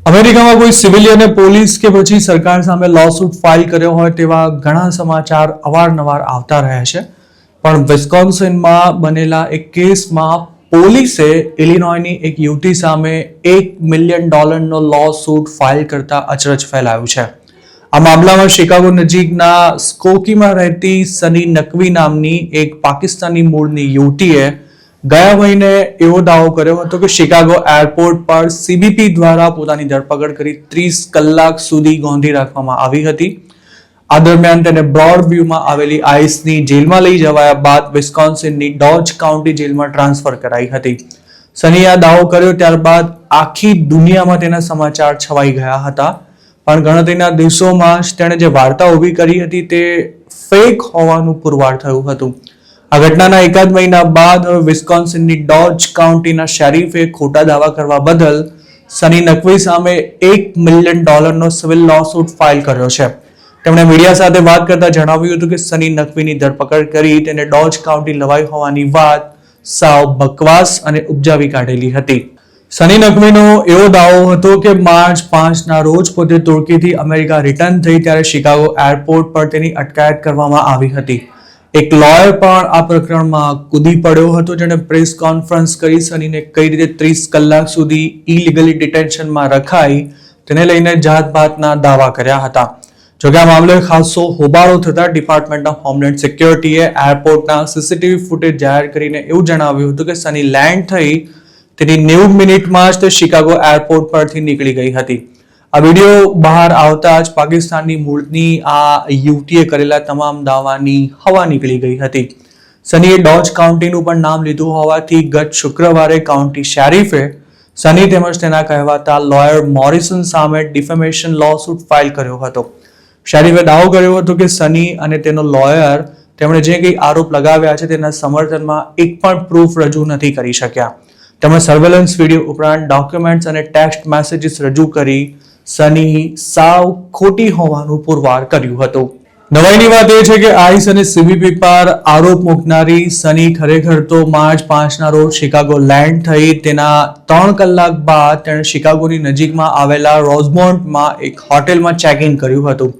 અમેરિકામાં કોઈ સિવિલિયને પોલીસ કે પછી સરકાર સામે લોસૂટ ફાઇલ કર્યો હોય તેવા ઘણા સમાચાર અવારનવાર આવતા રહ્યા છે. પણ વિસ્કોન્સિનમાં બનેલા એક કેસમાં પોલીસે ઇલિનોયની એક યુવતી સામે $1 મિલિયન લોસૂટ ફાઇલ કરતા અચરજ ફેલાયું છે. આ મામલામાં શિકાગો નજીકના સ્કોકીમાં રહેતી સની નકવી નામની એક પાકિસ્તાની મૂળની યુવતીએ ગયા મહિને એવો દાવો કર્યો હતો કે શિકાગો એરપોર્ટ પર સીબીપી દ્વારા પોતાની ધરપકડ કરી 30 કલાક સુધી ગોંધી રાખવામાં આવી હતી. આ દરમિયાન તેને બ્રોડ વ્યુમાં આવેલી આઈસની જેલમાં લઈ જવાયા બાદ વિસ્કોન્સિનની ડોજ કાઉન્ટી જેલમાં ટ્રાન્સફર કરાઈ હતી. સનીએ આ દાવો કર્યો ત્યારબાદ આખી દુનિયામાં તેના સમાચાર છવાઈ ગયા હતા. પણ ગણતરીના દિવસોમાં જ તેણે જે વાર્તા ઊભી કરી હતી તે ફેક હોવાનું પુરવાર થયું હતું. આ ઘટનાના એકાદ મહિના બાદ હવે વિસ્કોન્સિનની ડોજ કાઉન્ટીના શેરીફે ખોટા દાવા કરવા બદલ સની નકવી સામે $1 મિલિયન સિવિલ લોસૂટ ફાઇલ કર્યો છે. તેમણે મીડિયા સાથે વાત કરતા જણાવ્યું હતું કે સની નકવીની ધરપકડ કરી તેને ડોજ કાઉન્ટી લવાઈ હોવાની વાત સાવ બકવાસ અને ઉપજાવી કાઢેલી હતી. સની નકવીનો એવો દાવો હતો કે માર્ચ 5ના રોજ પોતે તુર્કીથી અમેરિકા રિટર્ન થઈ ત્યારે શિકાગો એરપોર્ટ પર તેની અટકાયત કરવામાં આવી હતી. એક લોયર પણ આ પ્રકરણમાં કૂદી પડ્યો હતો, જેણે પ્રેસ કોન્ફરન્સ કરી સનીને કઈ રીતે 30 કલાક સુધી ઇલીગલી ડિટેન્શનમાં રખાઈ તેને લઈને જાતભાતના દાવા કર્યા હતા. જોકે આ મામલે ખાસો હોબાળો થતા ડિપાર્ટમેન્ટ ઓફ હોમલેન્ડ સિક્યોરિટીએ એરપોર્ટના સીસીટીવી ફૂટેજ જાહેર કરીને એવું જણાવ્યું હતું કે સની લેન્ડ થઈ તેની 90 મિનિટમાં જ તે શિકાગો એરપોર્ટ પરથી નીકળી ગઈ હતી. આ વિડીયો બહાર આવતા જ પાકિસ્તાનની મૂળની આ યુવતીએ કરેલા તમામ દાવાની હવા નીકળી ગઈ હતી. સનીએ ડોજ કાઉન્ટીનું પણ નામ લીધું હોવાથી ગત શુક્રવારે કાઉન્ટી શેરીફે સની તેમજ તેના કહેવાતા લોયર મોરિસન સામે ડિફેમેશન લોસૂટ ફાઇલ કર્યો હતો. શેરીફે દાવો કર્યો હતો કે સની અને તેનો લોયર તેમણે જે કંઈ આરોપ લગાવ્યા છે તેના સમર્થનમાં એક પણ પ્રૂફ રજૂ નથી કરી શક્યા. તેમણે સર્વેલન્સ વિડીયો ઉપરાંત ડોક્યુમેન્ટ્સ અને ટેક્સ્ટ મેસેજીસ રજૂ કરી સની સાવ ખોટી હોવાનું પુરવાર કર્યું હતું. નવાઈની વાત એ છે કે આઈસ અને સીબીપી પર આરોપ મૂકનારી સની ખરેખર તો માર્ચ 5ના રોજ શિકાગો લેન્ડ થઈ તેના 3 કલાક બાદ તેણે શિકાગોની નજીકમાં આવેલા રોઝમોન્ટમાં એક હોટેલમાં ચેક ઇન કર્યું હતું.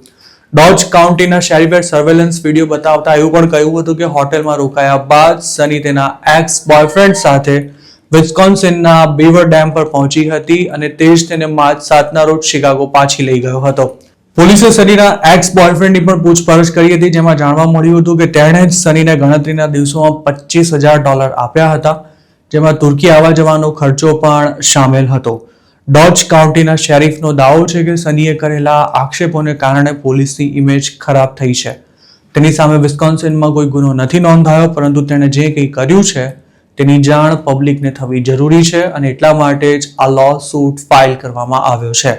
ડોજ કાઉન્ટીના શેરીફે સર્વેલન્સ વિડીયો બતાવતા એવું પણ કહ્યું હતું કે હોટેલમાં રોકાયા બાદ સની તેના એક્સ બોયફ્રેન્ડ સાથે વિસ્કોન્સિનના બીવર ડેમ પર પહોંચી હતી અને તે જ તેને માર્ચ 7ના રોજ શિકાગો પાછી લઈ ગયો હતો. પોલીસે સનીના એક્સ બોયફ્રેન્ડની પણ પૂછપરછ કરી હતી, જેમાં જાણવા મળ્યું હતું કે તેણે જ સનીને ગણતરીના દિવસોમાં $25,000 આપ્યા હતા, જેમાં તુર્કી આવવા જવાનો ખર્ચો પણ સામેલ હતો. ડોજ કાઉન્ટીના શેરીફનો દાવો છે કે સનીએ કરેલા આક્ષેપોને કારણે પોલીસની ઇમેજ ખરાબ થઈ છે. તેની સામે વિસ્કોન્સિનમાં કોઈ ગુનો નથી નોંધાયો, પરંતુ તેણે જે કંઈ કર્યું છે તેની જાણ પબ્લિકને થવી જરૂરી છે અને એટલા માટે જ આ લોસૂટ ફાઇલ કરવામાં આવ્યો છે.